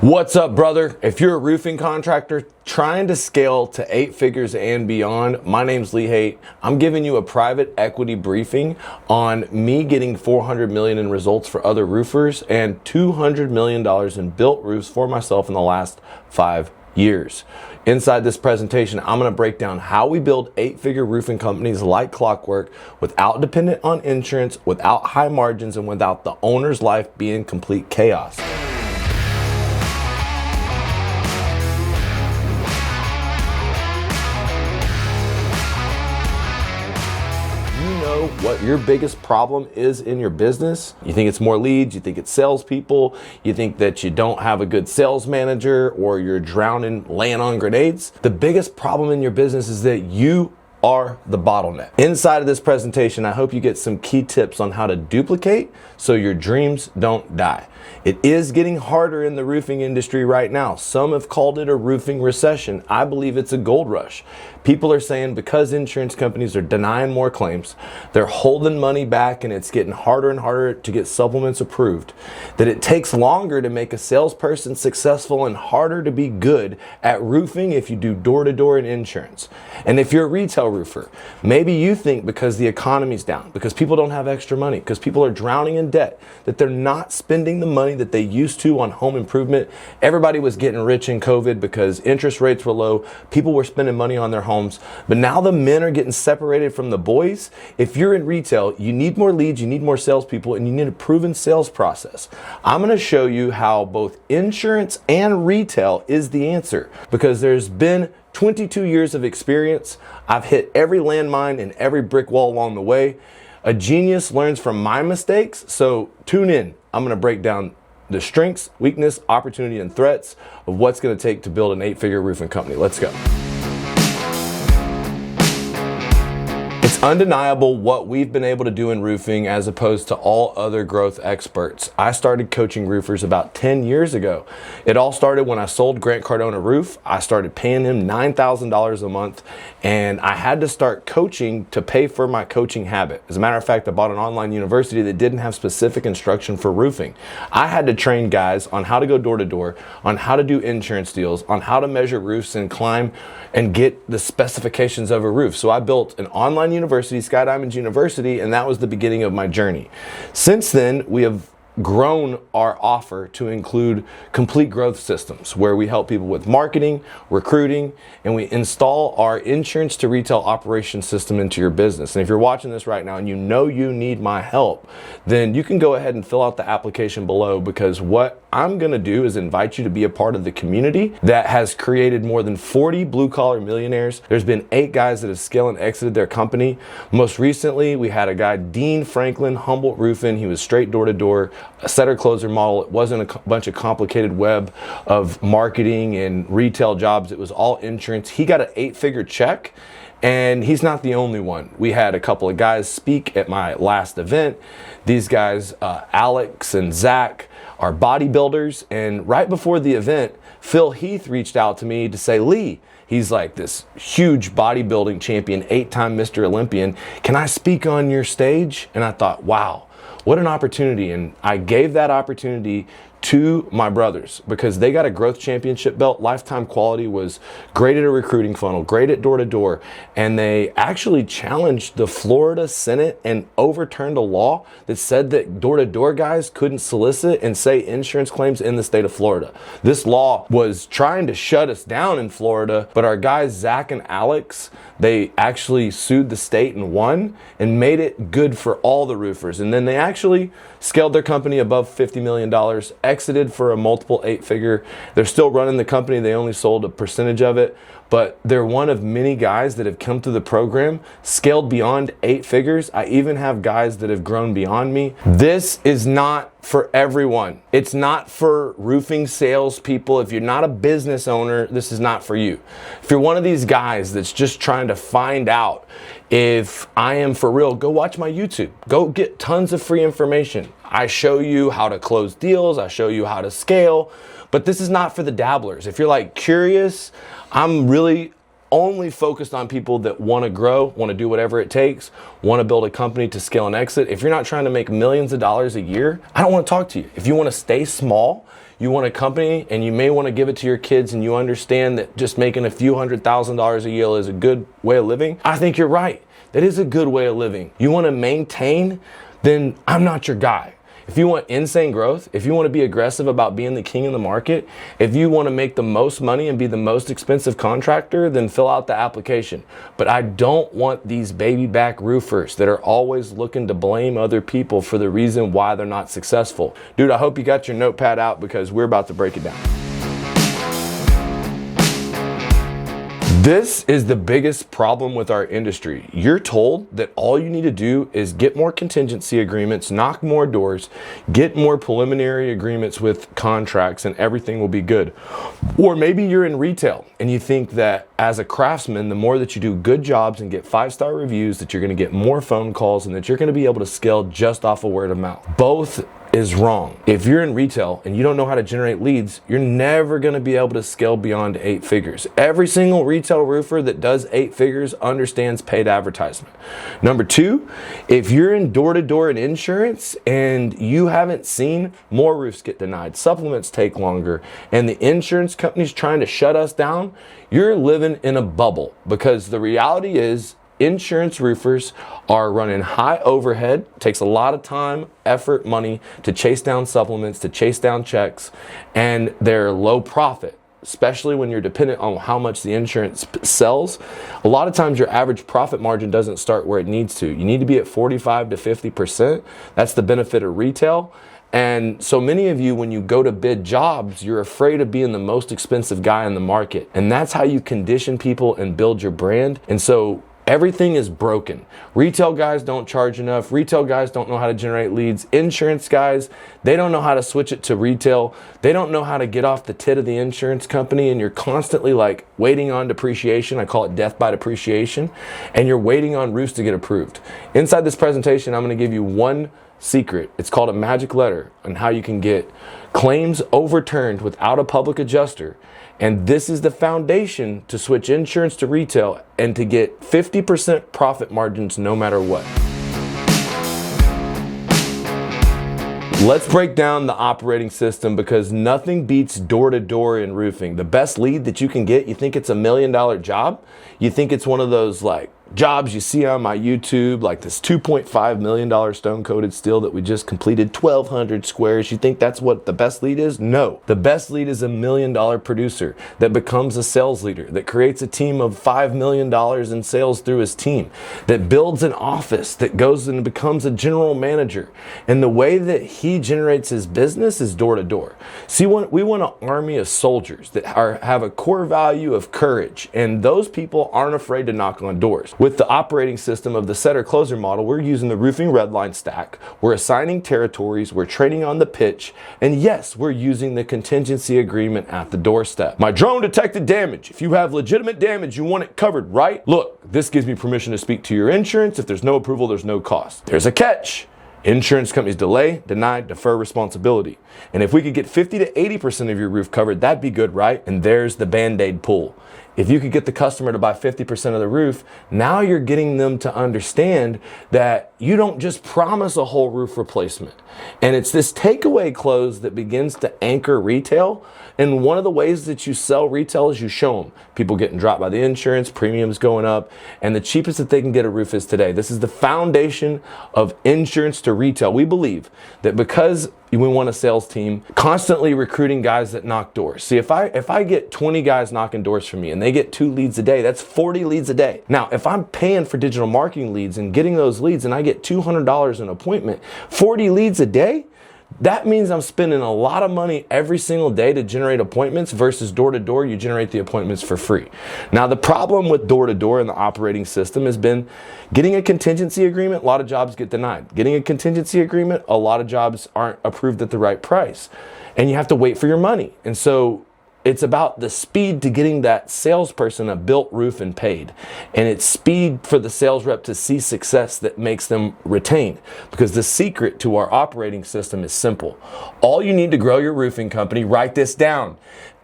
What's up, brother? If you're a roofing contractor trying to scale to 8 figures and beyond, my name's Haight. I'm giving you a private equity briefing on me getting $400 million in results for other roofers and $200 million in built roofs for myself in the last 5 years. Inside this presentation, I'm going to break down how we build 8-figure roofing companies like clockwork without dependent on insurance, without high margins, and without the owner's life being complete chaos. What your biggest problem is in your business. You think it's more leads, you think it's salespeople, you think that you don't have a good sales manager, or you're drowning laying on grenades. The biggest problem in your business is that you are the bottleneck. Inside of this presentation, I hope you get some key tips on how to duplicate so your dreams don't die. It is getting harder in the roofing industry right now. Some have called it a roofing recession. I believe it's a gold rush. People are saying because insurance companies are denying more claims, they're holding money back, and it's getting harder and harder to get supplements approved, that it takes longer to make a salesperson successful and harder to be good at roofing if you do door-to-door and insurance. And if you're a retail roofer, maybe you think because the economy's down, because people don't have extra money, because people are drowning in debt, that they're not spending the money that they used to on home improvement. Everybody was getting rich in COVID because interest rates were low. People were spending money on their homes. But now the men are getting separated from the boys. If you're in retail, you need more leads, you need more salespeople, and you need a proven sales process. I'm going to show you how both insurance and retail is the answer, because there's been 22 years of experience. I've hit every landmine and every brick wall along the way. A genius learns from my mistakes, so tune in. I'm going to break down the strengths, weakness, opportunity, and threats of what's going to take to build an 8-figure roofing company. Let's go. It's undeniable what we've been able to do in roofing as opposed to all other growth experts. I started coaching roofers about 10 years ago. It all started when I sold Grant Cardone a roof. I started paying him $9,000 a month, and I had to start coaching to pay for my coaching habit. As a matter of fact, I bought an online university that didn't have specific instruction for roofing. I had to train guys on how to go door to door, on how to do insurance deals, on how to measure roofs and climb and get the specifications of a roof. So I built an online university, Sky Diamonds University, and that was the beginning of my journey. Since then, we have grown our offer to include complete growth systems where we help people with marketing, recruiting, and we install our insurance to retail operation system into your business. And if you're watching this right now and you know you need my help, then you can go ahead and fill out the application below, because what I'm going to do is invite you to be a part of the community that has created more than 40 blue-collar millionaires. There's been 8 guys that have scaled and exited their company. Most recently, we had a guy, Dean Franklin, Humboldt Roofing. He was straight door-to-door, a setter-closer model. It wasn't a bunch of complicated web of marketing and retail jobs. It was all insurance. He got an 8-figure check. And he's not the only one. We had a couple of guys speak at my last event. These guys, Alex and Zach, are bodybuilders. And right before the event, Phil Heath reached out to me to say, Lee, he's like this huge bodybuilding champion, 8-time Mr. Olympian. Can I speak on your stage? And I thought, wow, what an opportunity. And I gave that opportunity to my brothers because they got a growth championship belt. Lifetime Quality was great at a recruiting funnel, great at door-to-door, and they actually challenged the Florida Senate and overturned a law that said that door-to-door guys couldn't solicit and say insurance claims in the state of Florida. This law was trying to shut us down in Florida, but our guys Zach and Alex, they actually sued the state and won and made it good for all the roofers. And then they actually scaled their company above $50 million, exited for a multiple 8-figure. They're still running the company. They only sold a percentage of it, but they're one of many guys that have come through the program, scaled beyond 8 figures. I even have guys that have grown beyond me. This is not for everyone. It's not for roofing salespeople. If you're not a business owner, this is not for you. If you're one of these guys that's just trying to find out if I am for real, go watch my YouTube. Go get tons of free information. I show you how to close deals. I show you how to scale, but this is not for the dabblers. If you're like curious, I'm really only focused on people that want to grow, want to do whatever it takes, want to build a company to scale and exit. If you're not trying to make millions of dollars a year, I don't want to talk to you. If you want to stay small, you want a company and you may want to give it to your kids, and you understand that just making a few $100,000s a year is a good way of living, I think you're right. That is a good way of living. You want to maintain, then I'm not your guy. If you want insane growth, if you want to be aggressive about being the king in the market, if you want to make the most money and be the most expensive contractor, then fill out the application. But I don't want these baby back roofers that are always looking to blame other people for the reason why they're not successful. Dude, I hope you got your notepad out because we're about to break it down. This is the biggest problem with our industry. You're told that all you need to do is get more contingency agreements, knock more doors, get more preliminary agreements with contracts, and everything will be good. Or maybe you're in retail and you think that as a craftsman, the more that you do good jobs and get 5-star reviews, that you're going to get more phone calls and that you're going to be able to scale just off of word of mouth. Both is wrong. If you're in retail and you don't know how to generate leads, you're never going to be able to scale beyond 8 figures. Every single retail roofer that does 8 figures understands paid advertisement. Number 2, if you're in door-to-door in insurance and you haven't seen more roofs get denied, supplements take longer, and the insurance company's trying to shut us down, you're living in a bubble, because the reality is insurance roofers are running high overhead. It takes a lot of time, effort, money to chase down supplements, to chase down checks, and they're low profit, especially when you're dependent on how much the insurance sells. A lot of times your average profit margin doesn't start where it needs to. You need to be at 45 to 50%. That's the benefit of retail. And so many of you, when you go to bid jobs, you're afraid of being the most expensive guy in the market. And that's how you condition people and build your brand. And so everything is broken. Retail guys don't charge enough. Retail guys don't know how to generate leads. Insurance guys, they don't know how to switch it to retail. They don't know how to get off the tit of the insurance company, and you're constantly like waiting on depreciation. I call it death by depreciation. And you're waiting on roofs to get approved. Inside this presentation, I'm going to give you one secret. It's called a magic letter on how you can get claims overturned without a public adjuster. And this is the foundation to switch insurance to retail and to get 50% profit margins no matter what. Let's break down the operating system, because nothing beats door-to-door in roofing. The best lead that you can get, you think it's $1 million job? You think it's one of those like jobs you see on my YouTube, like this $2.5 million stone-coated steel that we just completed, 1,200 squares. You think that's what the best lead is? No. The best lead is $1 million producer that becomes a sales leader, that creates a team of $5 million in sales through his team, that builds an office, that goes and becomes a general manager. And the way that he generates his business is door-to-door. See, we want an army of soldiers that have a core value of courage, and those people aren't afraid to knock on doors. With the operating system of the setter-closer model, we're using the Roofing Redline stack. We're assigning territories, we're trading on the pitch, and yes, we're using the contingency agreement at the doorstep. My drone detected damage. If you have legitimate damage, you want it covered, right? Look, this gives me permission to speak to your insurance. If there's no approval, there's no cost. There's a catch. Insurance companies delay, deny, defer responsibility. And if we could get 50 to 80% of your roof covered, that'd be good, right? And there's the Band-Aid pull. If you could get the customer to buy 50% of the roof, now you're getting them to understand that you don't just promise a whole roof replacement. And it's this takeaway close that begins to anchor retail. And one of the ways that you sell retail is you show them people getting dropped by the insurance, premiums going up, and the cheapest that they can get a roof is today. This is the foundation of insurance to retail. We believe that because we want a sales team constantly recruiting guys that knock doors. See, if I get 20 guys knocking doors for me and they get 2 leads a day, that's 40 leads a day. Now, if I'm paying for digital marketing leads and getting those leads and I get $200 an appointment, 40 leads a day, that means I'm spending a lot of money every single day to generate appointments versus door-to-door, you generate the appointments for free. Now, the problem with door-to-door in the operating system has been getting a contingency agreement. A lot of jobs get denied. Getting a contingency agreement, a lot of jobs aren't approved at the right price. And you have to wait for your money. And so it's about the speed to getting that salesperson a built roof and paid. And it's speed for the sales rep to see success that makes them retain. Because the secret to our operating system is simple. All you need to grow your roofing company, write this down.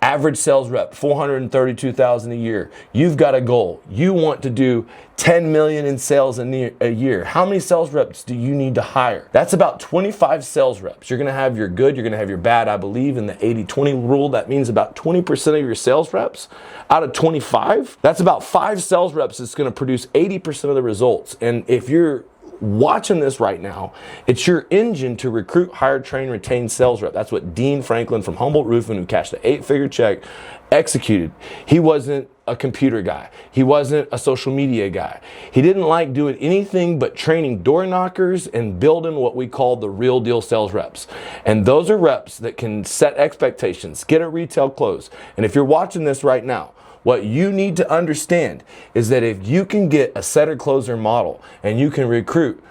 Average sales rep, $432,000 a year. You've got a goal. You want to do 10 million in sales a year. How many sales reps do you need to hire? That's about 25 sales reps. You're gonna have your good, you're gonna have your bad. I believe in the 80-20 rule. That means about 20% of your sales reps out of 25, that's about 5 sales reps that's gonna produce 80% of the results. And if you're watching this right now, it's your engine to recruit, hire, train, retain sales rep. That's what Dean Franklin from Humboldt Roofing, who cashed an 8-figure check, executed. He wasn't a computer guy. He wasn't a social media guy. He didn't like doing anything but training door knockers and building what we call the real deal sales reps. And those are reps that can set expectations, get a retail close. And if you're watching this right now, what you need to understand is that if you can get a setter closer model and you can recruit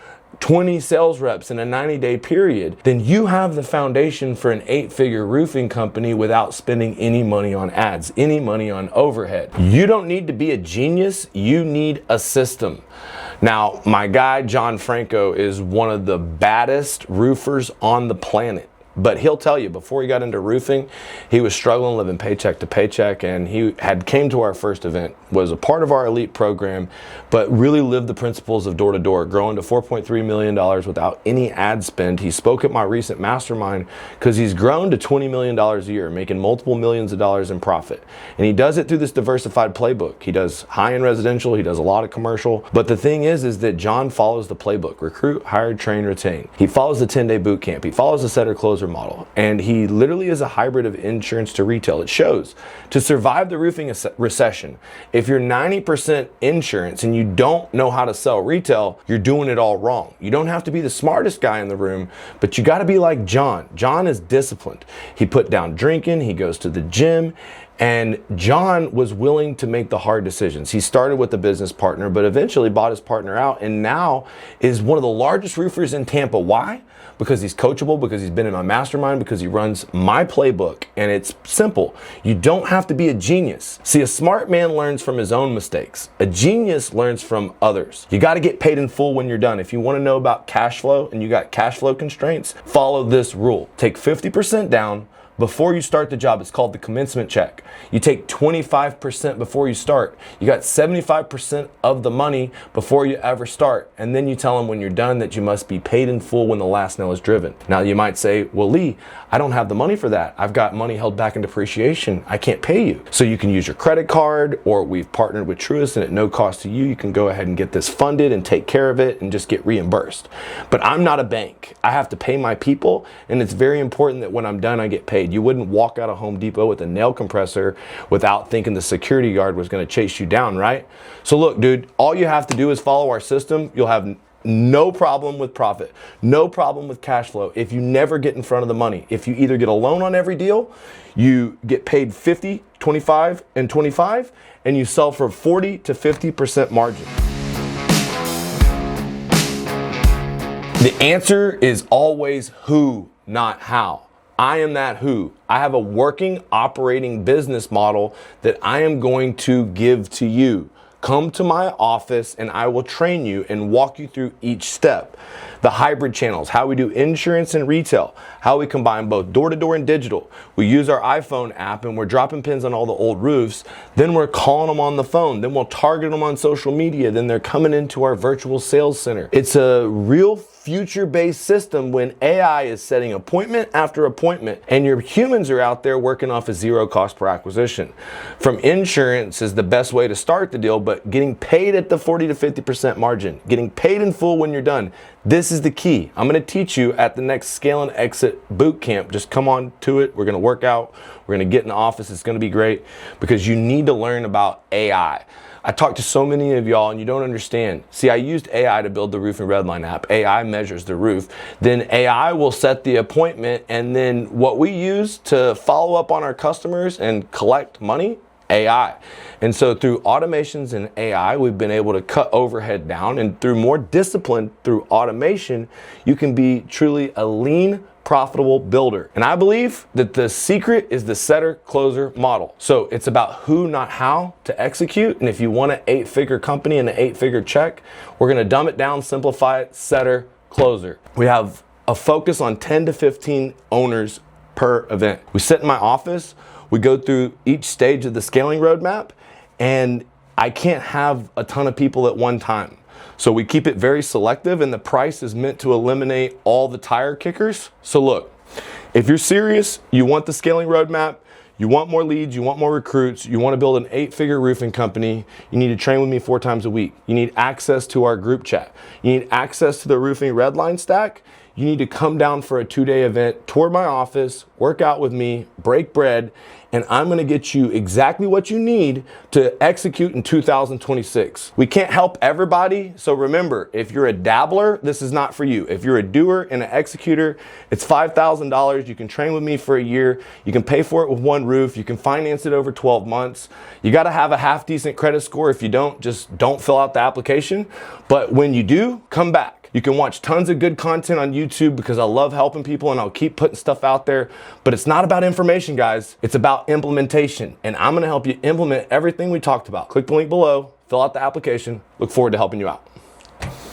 20 sales reps in a 90-day period, then you have the foundation for an 8-figure roofing company without spending any money on ads, any money on overhead. You don't need to be a genius, you need a system. Now, my guy, John Franco, is one of the baddest roofers on the planet. But he'll tell you, before he got into roofing, he was struggling, living paycheck to paycheck, and he had came to our first event, was a part of our elite program, but really lived the principles of door-to-door, growing to $4.3 million without any ad spend. He spoke at my recent mastermind because he's grown to $20 million a year, making multiple millions of dollars in profit. And he does it through this diversified playbook. He does high-end residential, he does a lot of commercial, but the thing is that John follows the playbook: recruit, hire, train, retain. He follows the 10-day boot camp. He follows the setter closer model, and he literally is a hybrid of insurance to retail. It shows to survive the roofing recession, if you're 90% insurance and you don't know how to sell retail, you're doing it all wrong. You don't have to be the smartest guy in the room, but you got to be like John. John is disciplined. He put down drinking, he goes to the gym, and John was willing to make the hard decisions. He started with a business partner, but eventually bought his partner out, and now is one of the largest roofers in Tampa. Why? Because he's coachable, because he's been in my mastermind, because he runs my playbook, and it's simple. You don't have to be a genius. See, a smart man learns from his own mistakes. A genius learns from others. You got to get paid in full when you're done. If you want to know about cash flow and you got cash flow constraints, follow this rule. Take 50% down before you start the job. It's called the commencement check. You take 25% before you start. You got 75% of the money before you ever start. And then you tell them when you're done that you must be paid in full when the last nail is driven. Now you might say, well, Lee, I don't have the money for that. I've got money held back in depreciation. I can't pay you. So you can use your credit card, or we've partnered with Truist, and at no cost to you, you can go ahead and get this funded and take care of it and just get reimbursed. But I'm not a bank. I have to pay my people, and it's very important that when I'm done, I get paid. You wouldn't walk out of Home Depot with a nail compressor without thinking the security guard was going to chase you down, right? So look, dude, all you have to do is follow our system. You'll have no problem with profit, no problem with cash flow if you never get in front of the money. If you either get a loan on every deal, you get paid 50, 25, and 25, and you sell for 40 to 50% margin. The answer is always who, not how. I am that who. I have a working, operating business model that I am going to give to you. Come to my office and I will train you and walk you through each step. The hybrid channels, how we do insurance and retail, how we combine both door-to-door and digital. We use our iPhone app and we're dropping pins on all the old roofs. Then we're calling them on the phone. Then we'll target them on social media. Then they're coming into our virtual sales center. It's a real future-based system when AI is setting appointment after appointment and your humans are out there working off a zero cost per acquisition. From insurance is the best way to start the deal, but getting paid at the 40 to 50% margin, getting paid in full when you're done. This is the key. I'm going to teach you at the next Scale and Exit boot camp. Just come on to it. We're going to work out. We're going to get in the office. It's going to be great because you need to learn about AI. I talked to so many of y'all and you don't understand. See, I used AI to build the Roofing Redline app. AI measures the roof. Then AI will set the appointment, and then what we use to follow up on our customers and collect money, AI. And so through automations and AI, we've been able to cut overhead down, and through more discipline through automation, you can be truly a lean, profitable builder. And I believe that the secret is the setter closer model. So it's about who, not how, to execute. And if you want an 8-figure company and an 8-figure check, we're going to dumb it down, simplify it, setter closer. We have a focus on 10 to 15 owners per event. We sit in my office. We go through each stage of the scaling roadmap, and I can't have a ton of people at one time. So we keep it very selective, and the price is meant to eliminate all the tire kickers. So look, if you're serious, you want the scaling roadmap, you want more leads, you want more recruits, you want to build an 8-figure roofing company, you need to train with me 4 times a week. You need access to our group chat. You need access to the Roofing Redline stack. You need to come down for a 2-day event, tour my office, work out with me, break bread, and I'm going to get you exactly what you need to execute in 2026. We can't help everybody, so remember, if you're a dabbler, this is not for you. If you're a doer and an executor, it's $5,000. You can train with me for a year. You can pay for it with one roof. You can finance it over 12 months. You got to have a half-decent credit score. If you don't, just don't fill out the application. But when you do, come back. You can watch tons of good content on YouTube because I love helping people and I'll keep putting stuff out there. But it's not about information, guys. It's about implementation. And I'm going to help you implement everything we talked about. Click the link below, fill out the application. Look forward to helping you out.